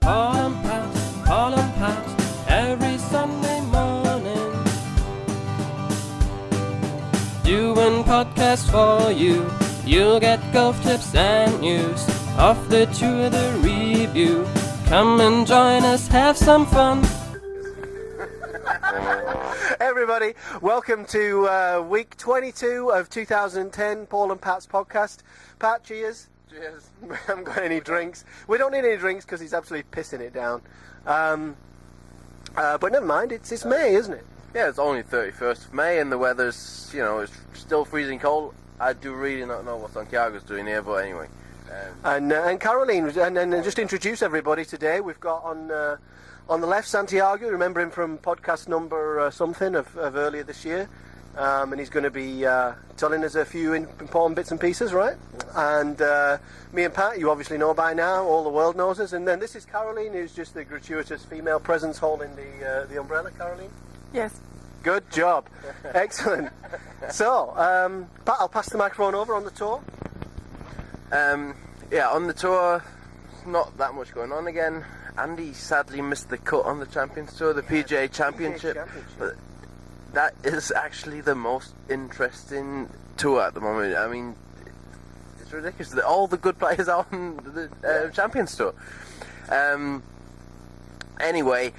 Paul and Pat, every Sunday morning. Doing podcasts for you. You'll get golf tips and news off the tour, the review. Come and join us, have some fun. Everybody, welcome to week 22 of 2010 Paul and Pat's podcast. Pat, cheers. Cheers. We haven't got any drinks. We don't need any drinks because he's absolutely pissing it down. But never mind, it's May, isn't it? Yeah, it's only 31st of May and the weather's, it's still freezing cold. I do really not know what Santiago's doing here, but anyway. And Caroline, and just introduce everybody today. We've got on the left Santiago, remember him from podcast number something of earlier this year. And he's going to be telling us a few important bits and pieces, right? And me and Pat, you obviously know by now, all the world knows us. And then this is Caroline, who's just the gratuitous female presence holding the umbrella. Caroline? Yes. Good job. Excellent. So, Pat, I'll pass the microphone over on the tour. Yeah, on the tour, not that much going on again. Andy sadly missed the cut on the Champions Tour, the PGA Championship. But that is actually the most interesting tour at the moment. I mean, it's ridiculous that all the good players are on the Champions Tour. Anyway,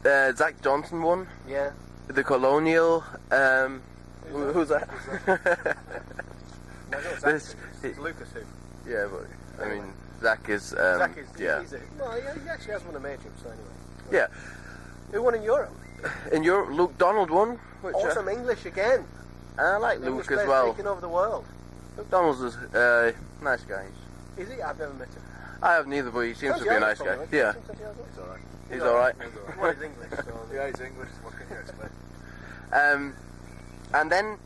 Zach Johnson won. Yeah. The Colonial. Who's that? It's Lucas who? Yeah, but I mean, Zach is. Zach is. Yeah. No, he actually has won a major, so anyway. Yeah. Who won in Europe? In Europe, Luke Donald won. Which, Awesome English again. I like English Luke as well. Taking over the world. Luke Donald's a nice guy. Is he? I've never met him. I have neither, but he seems to be a nice guy. Yeah. He's alright. He's alright. Well, he's English, so. Yeah, he's English. What can you expect? And then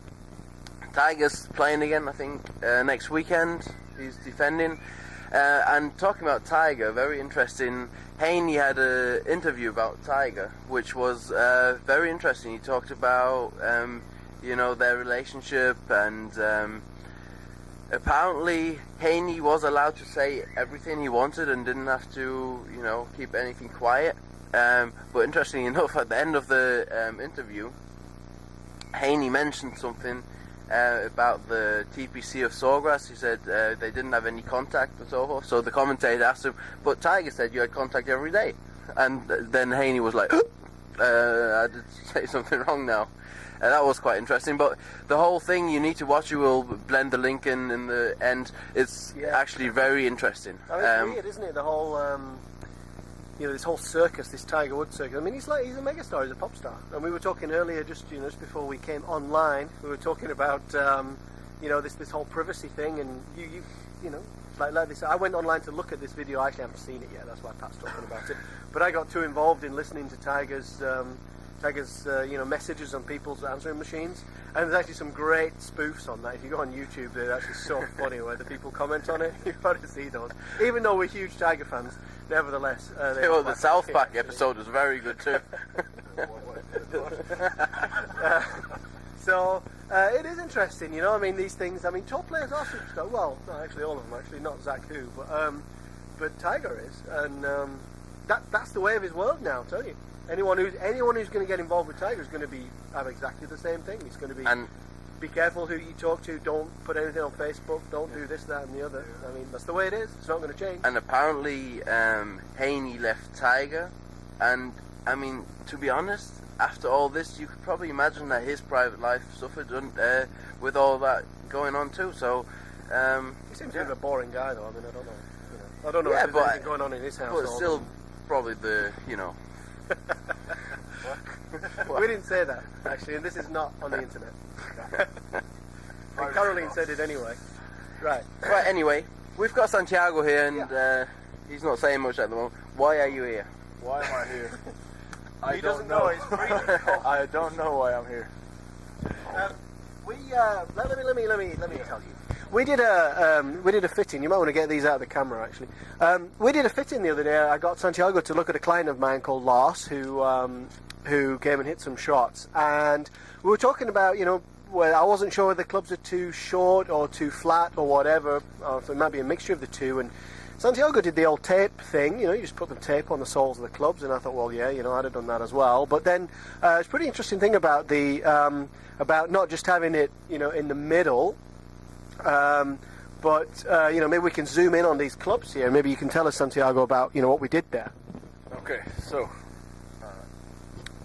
Tiger's playing again, I think, next weekend. He's defending. And talking about Tiger, very interesting. Haney had an interview about Tiger, which was very interesting. He talked about, their relationship, and apparently Haney was allowed to say everything he wanted and didn't have to, keep anything quiet. But interestingly enough, at the end of the interview, Haney mentioned something about the TPC of Sawgrass. He said they didn't have any contact at all. So the commentator asked him, but Tiger said you had contact every day. And then Haney was like, I did say something wrong now. That was quite interesting. But the whole thing, you need to watch. You will blend the link in the end. It's actually very interesting. I mean, it's weird, isn't it? The whole, this whole circus, this Tiger Woods circus. I mean, he's a megastar, he's a pop star. And we were talking earlier, just before we came online, we were talking about, this whole privacy thing. And like this. I went online to look at this video. I actually haven't seen it yet. That's why Pat's talking about it. But I got too involved in listening to Tiger's messages on people's answering machines, and there's actually some great spoofs on that. If you go on YouTube, they're actually so funny where the people comment on it. You've got to see those. Even though we're huge Tiger fans, nevertheless. The South Park episode was very good too. So it is interesting, these things. I mean, top players are superstars. Well, no, actually, all of them. Actually, not Zach who, but Tiger is, and that's the way of his world now. I'll tell you. Anyone who's going to get involved with Tiger is going to have exactly the same thing. It's going to be careful who you talk to. Don't put anything on Facebook. Don't do this, that, and the other. I mean, that's the way it is. It's not going to change. And apparently, Haney left Tiger, and I mean, to be honest, after all this, you could probably imagine that his private life suffered with all that going on too. So he seems kind of a boring guy, though. I mean, I don't know. I don't know if there's anything going on in his house. But still, probably the We didn't say that, actually, and this is not on the internet. And Caroline said it anyway. Right, anyway, we've got Santiago here, and he's not saying much at the moment. Why are you here? Why am I here? He doesn't know. He's breathing. I don't know why I'm here. Let me tell you. We did a fitting. You might want to get these out of the camera, actually. We did a fitting the other day. I got Santiago to look at a client of mine called Lars, who came and hit some shots, and we were talking about, well, I wasn't sure whether the clubs are too short or too flat or whatever, or if it might be a mixture of the two, and Santiago did the old tape thing, you just put the tape on the soles of the clubs, and I thought, well, yeah, I'd have done that as well. But then it's a pretty interesting thing about the about not just having it, in the middle, but maybe we can zoom in on these clubs here. Maybe you can tell us, Santiago, about what we did there. Okay, so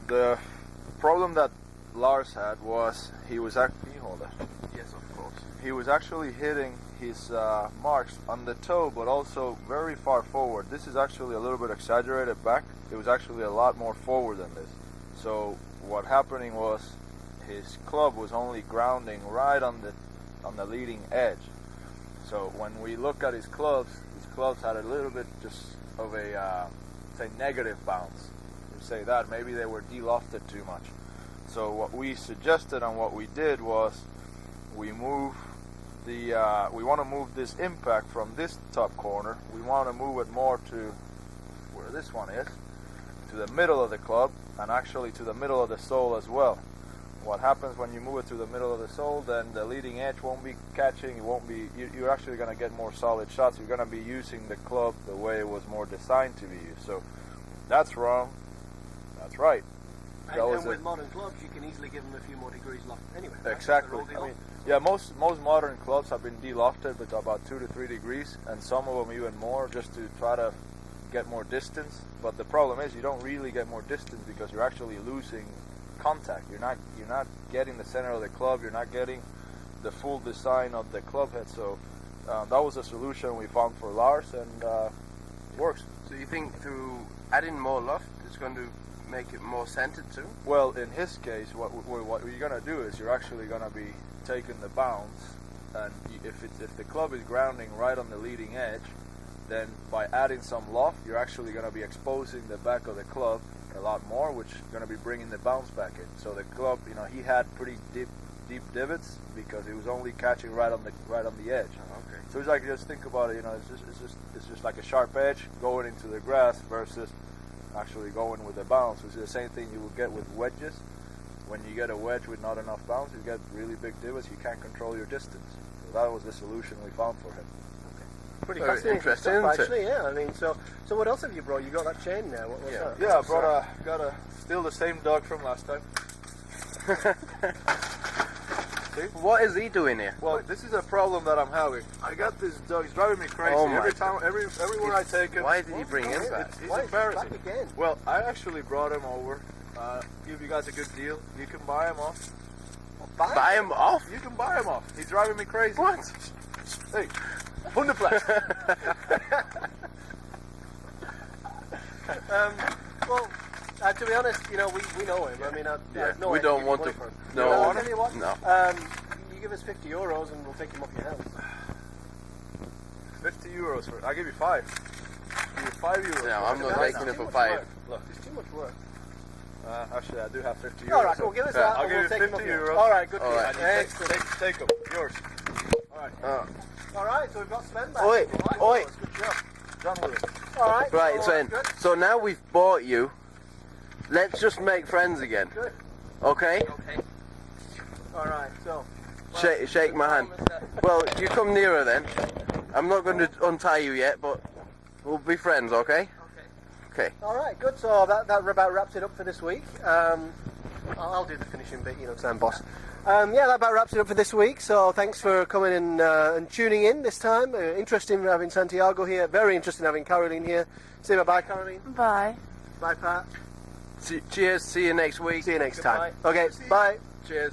the problem that Lars had was he was actually, hold it. Yes, of course. He was actually hitting his marks on the toe, but also very far forward. This is actually a little bit exaggerated back. It was actually a lot more forward than this. So what happening was his club was only grounding right on the leading edge. So when we look at his clubs had a little bit just of a say negative bounce. We say that maybe they were de-lofted too much. So what we suggested and what we did was we want to move this impact from this top corner. We want to move it more to where this one is, to the middle of the club, and actually to the middle of the sole as well. What happens when you move it to the middle of the sole, then the leading edge won't be catching, you're actually going to get more solid shots. You're going to be using the club the way it was more designed to be used. So that's wrong, that's right. And with modern clubs, you can easily give them a few more degrees loft anyway. Right? Exactly. Yeah, most modern clubs have been de-lofted with about 2 to 3 degrees, and some of them even more, just to try to get more distance. But the problem is you don't really get more distance because you're actually losing contact. You're not getting the center of the club. You're not getting the full design of the club head. So that was a solution we found for Lars, and it works. So you think through adding more loft, it's going to make it more centered too? Well, in his case, what you're going to do is you're actually going to be taking the bounce, and if the club is grounding right on the leading edge, then by adding some loft, you're actually going to be exposing the back of the club a lot more, which is going to be bringing the bounce back in. So the club, he had pretty deep divots because it was only catching right on the edge. Okay. So it's like, just think about it. It's just like a sharp edge going into the grass versus actually going with the bounce, which is the same thing you will get with wedges. When you get a wedge with not enough bounce, you get really big divots. You can't control your distance. So that was the solution we found for him. Pretty Very fascinating interesting, stuff, isn't actually. Yeah, I mean, so what else have you brought? You got that chain there. What was that? Yeah, I got still the same dog from last time. See? What is he doing here? Well, this is a problem that I'm having. I got this dog. He's driving me crazy. Oh my Everywhere I take him. Why did you bring him back? He's Why is he back embarrassing. again? Well, I actually brought him over. Give you guys a good deal. You can buy him off. Buy him off? You can buy him off. He's driving me crazy. What? Hey, Hundeplatz. Well, to be honest, we know him. I mean, I have no we idea don't if want you to. want him. No. I'll tell you what. No. You give us €50 and we'll take him off your hands. €50 for it. I'll give you 5. Give you €5. No, I'm not That's taking it too for much 5. work. Look. It's too much work. Actually, I do have €50. All right, cool. Give us that. I'll and give we'll you take him off your €50. hands. All right, good. All right, Excellent. take them. Yours. All right. All right, so we've got Sven back. Oi, Right, oi. Good job. Done with it. All right. Right, so, Sven. Good. So now we've bought you. Let's just make friends again. Good. Okay? Okay. All right. So. Shake my hand. Well, you come nearer then. I'm not going to untie you yet, but we'll be friends, okay? Okay. All right. Good. So that about wraps it up for this week. I'll do the finishing bit, Sam boss. Yeah, that about wraps it up for this week. So thanks for coming in and tuning in this time. Interesting having Santiago here. Very interesting having Caroline here. Say bye-bye, Caroline. Bye. Bye, Pat. Cheers. See you next week. See you next Goodbye. time. Okay. Bye. Cheers.